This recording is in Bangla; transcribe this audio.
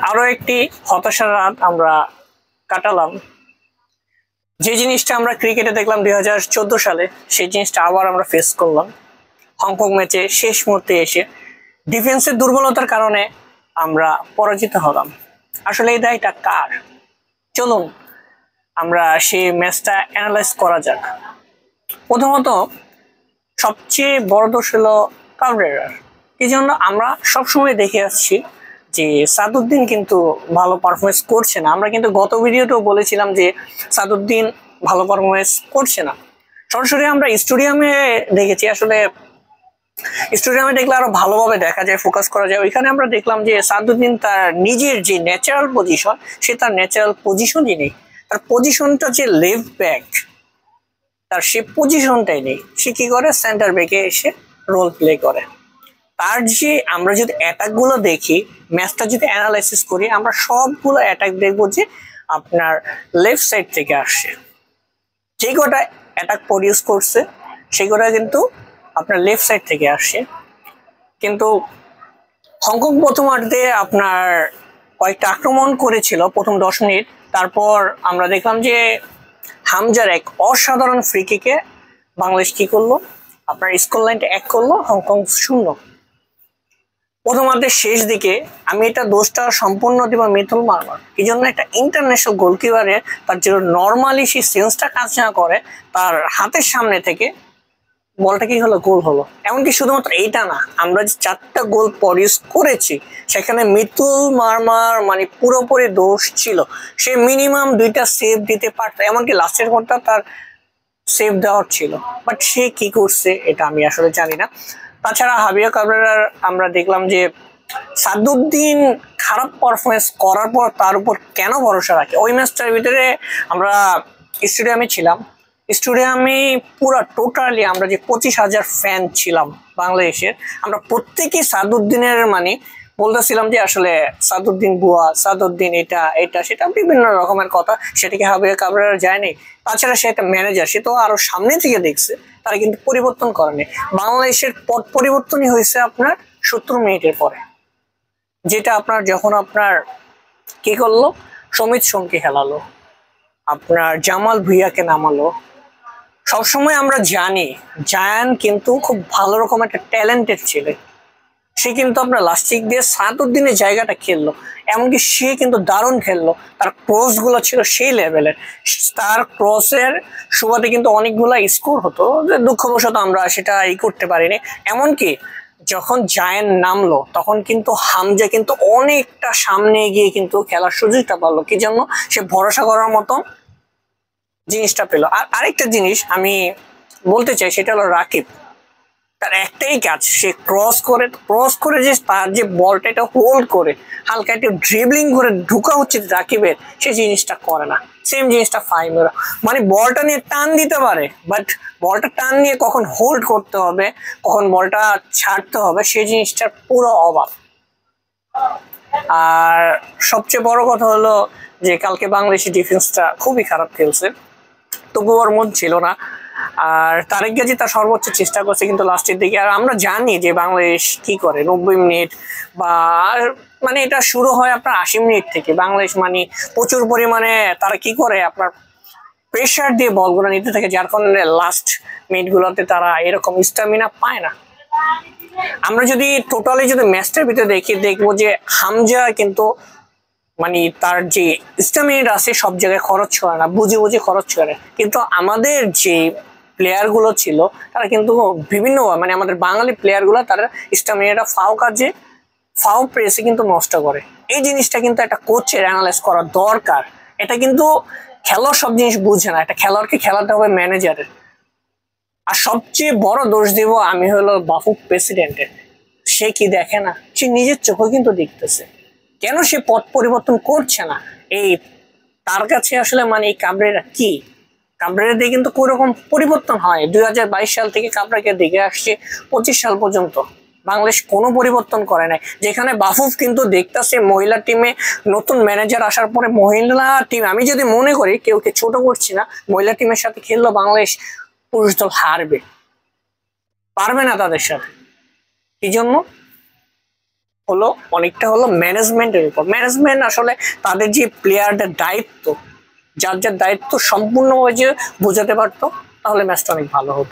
আরো একটি হতাশার রাত আমরা কাটালাম। যে জিনিসটা আমরা ক্রিকেটে দেখলাম 2014 সালে, সেই জিনিসটা আবার আমরা ফেস করলাম হংকং ম্যাচে শেষ মুহূর্তে এসে। ডিফেন্সের দুর্বলতার কারণে আমরা পরাজিত হলাম। আসলে এই দায়টা কার? চলুন আমরা সেই ম্যাচটা অ্যানালাইজ করা যাক। প্রথমত সবচেয়ে বড় দোষ হলো কাবরেরার। এই জন্য আমরা সবসময় দেখে আসছি যে সাদউদ্দিন কিন্তু ভালো পারফরমেন্স করছে না। আমরা কিন্তু গত ভিডিওতেও বলেছিলাম যে সাদউদ্দিন ভালো পারফরমেন্স করছে না। সরাসরি আমরা স্টেডিয়ামে দেখেছি, আসলে স্টেডিয়ামে দেখলে আরো ভালোভাবে দেখা যায়, ফোকাস করা যায়। ওইখানে আমরা দেখলাম যে সাদউদ্দিন তার নিজের যে ন্যাচারাল পজিশন, সে তার ন্যাচারাল পজিশনই নেই। তার পজিশনটা যে লেফট ব্যাক, তার সে পজিশনটাই নেই। সে কি করে? সেন্টার ব্যাকে এসে রোল প্লে করে। তার যে আমরা যদি অ্যাটাক গুলো দেখি, ম্যাচটা যদি অ্যানালাইসিস করি, আমরা সবগুলো অ্যাটাক দেখবো যে আপনার লেফট সাইড থেকে আসছে। যে কটা অ্যাটাক প্রডিউস করছে সেই কটা কিন্তু আপনার লেফট সাইড থেকে আসছে। কিন্তু হংকং প্রথমার্ধে আপনার কয়েকটা আক্রমণ করেছিল প্রথম 10 মিনিট। তারপর আমরা দেখলাম যে হামজার এক অসাধারণ ফ্রি কিকে বাংলাদেশ কি করলো? আপনার স্কোর লাইনটা 1 করলো, হংকং 0। প্রথমার্ধের শেষ দিকে আমি এটা দোষটা সম্পূর্ণ দিব মিতুল মার্মার। এই জন্য একটা ইন্টারন্যাশনাল গোলকিপারে তার যে নর্মালি সেই সেন্সটা কাজ না করে, তার হাতের সামনে থেকে বলটা কি হলো? গোল হলো। এমনকি শুধুমাত্র এইটা না, আমরা যে 4টা গোল প্রডিউস করেছি সেখানে মিতুল মার্মার মানে পুরোপুরি দোষ ছিল। সে মিনিমাম 2টা সেভ দিতে পারতো, এমনকি লাস্টের গোলটা তার সেভ দেওয়ার ছিল, বাট সে কি করছে এটা আমি আসলে জানি না। তাছাড়া হাবিয়া কাবরেরার আমরা দেখলাম যে সাদউদ্দিন খারাপ পারফরমেন্স করার পর তার উপর কেন ভরসা রাখে? ওই ম্যাচটার ভিতরে আমরা স্টেডিয়ামে ছিলাম, স্টেডিয়ামে পুরো টোটালি আমরা যে 25,000 ফ্যান ছিলাম বাংলাদেশের, আমরা প্রত্যেকেই সাদউদ্দিনের মানে বলতেছিলাম যে আসলে সাদউদ্দিন বুয়া, সাদউদ্দিন এটা এটা সেটা বিভিন্ন রকমের কথা। সেটাকে হাবিয়া কাবরেরা যায়নি। তাছাড়া সে একটা ম্যানেজার, সে তো আরো সামনে থেকে দেখছে, তারা কিন্তু পরিবর্তন করেনি। বাংলাদেশের পট পরিবর্তনই হয়েছে আপনার 70 মিনিটের পরে, যেটা আপনার যখন আপনার কি করলো? সমিত সোমকে খেলালো, আপনার জামাল ভুঁইয়াকে নামালো। সবসময় আমরা জানি জায়ান কিন্তু খুব ভালো রকম একটা ট্যালেন্টেড ছেলে, সে কিন্তু আপনার লাস্টিক দিয়ে সাদউদ্দিনের জায়গাটা খেললো। এমনকি সে কিন্তু দারুণ খেললো, তার ক্রস গুলো ছিল সেই লেভেলের। তার ক্রসের সুবাদে কিন্তু অনেকগুলা স্কোর হতো, দুঃখবশত আমরা সেটা করতে পারিনি। এমনকি যখন জায়ান নামলো তখন কিন্তু হামজা কিন্তু অনেকটা সামনে গিয়ে কিন্তু খেলার সুযোগটা পারলো। কি জন্য? সে ভরসা করার মতো জিনিসটা পেলো। আর আরেকটা জিনিস আমি বলতে চাই, সেটা হলো রাকিব। তার একটাই কাজ, সে ক্রস করে যে তার যে বলটা এটা হোল্ড করে হালকা একটু ড্রিবলিং করে ঢুকা হচ্ছে রাকিবের, সেই জিনিসটা করে না। সেম জিনিসটা ফাহিমেরা, মানে বলটা নিয়ে টান দিতে পারে, বাট বলটা টান নিয়ে কখন হোল্ড করতে হবে, কখন বলটা ছাড়তে হবে, সেই জিনিসটার পুরো অভাব। আর সবচেয়ে বড় কথা হলো যে কালকে বাংলাদেশি ডিফেন্সটা খুবই খারাপ খেলছে, তবুও ওর মন ছিল না। আর তারেক গাজী তার সর্বোচ্চ চেষ্টা করছে কিন্তু লাস্টের দিকে। আর আমরা জানি যে বাংলাদেশ কি করে 90 মিনিট বা মানে এটা শুরু হয় আপনার 80 মিনিট থেকে। বাংলাদেশ মানে প্রচুর পরিমাণে তারা কি করে আপনার প্রেশার দিয়ে বলগুলো নিতে থাকে, যার কারণে লাস্ট মিনিটগুলোতে তারা এরকম স্টামিনা পায় না। আমরা যদি টোটালি যদি ম্যাচটার ভিতরে দেখবো যে হামজা কিন্তু মানে তার যে স্টামিনা আছে সব জায়গায় খরচ করে না, বুঝে বুঝে খরচ করে। কিন্তু আমাদের যে প্লেয়ার গুলো ছিল তারা কিন্তু বিভিন্ন মানে আমাদের বাঙালি প্লেয়ার গুলো তারা স্টামিনাটা ফাউ প্রেসে কিন্তু নষ্ট করে। এই জিনিসটা কিন্তু একটা কোচের অ্যানালাইজ করা দরকার। এটা কিন্তু খেলোয়াড় সব জিনিস বুঝে না, একটা খেলোয়াড়কে খেলাতে হবে ম্যানেজারের। আর সবচেয়ে বড় দোষ দিব আমি হলো বাফুফ প্রেসিডেন্টের। সে কি দেখে না? সে নিজের চোখে কিন্তু দেখতেছে, কেন সে পথ পরিবর্তন করছে না? এই তার কাছে আসলে মানে এই কাবরেরা কি? কাবরেরা দিয়ে কিন্তু কোন রকম পরিবর্তন হয়? 2022 সাল থেকে কাবরেরাকে দেখে আসছে 25 সাল পর্যন্ত বাংলাদেশ কোনো পরিবর্তন করে নাই। যেখানে বাফুফ কিন্তু দেখতেছে মহিলা টিমে নতুন ম্যানেজার আসার পরে মহিলা টিম, আমি যদি মনে করি কেউকে ছোট করছি না, মহিলা টিমের সাথে খেললো বাংলাদেশ পুরুষ দল হারবে, পারবে না তাদের সাথে। এই জন্য হলো অনেকটা হলো ম্যানেজমেন্টের উপর। ম্যানেজমেন্ট আসলে তাদের যে প্লেয়ারদের দায়িত্ব, যার যার দায়িত্ব সম্পূর্ণভাবে যে বোঝাতে পারতো, তাহলে ম্যাচটা অনেক ভালো হতো।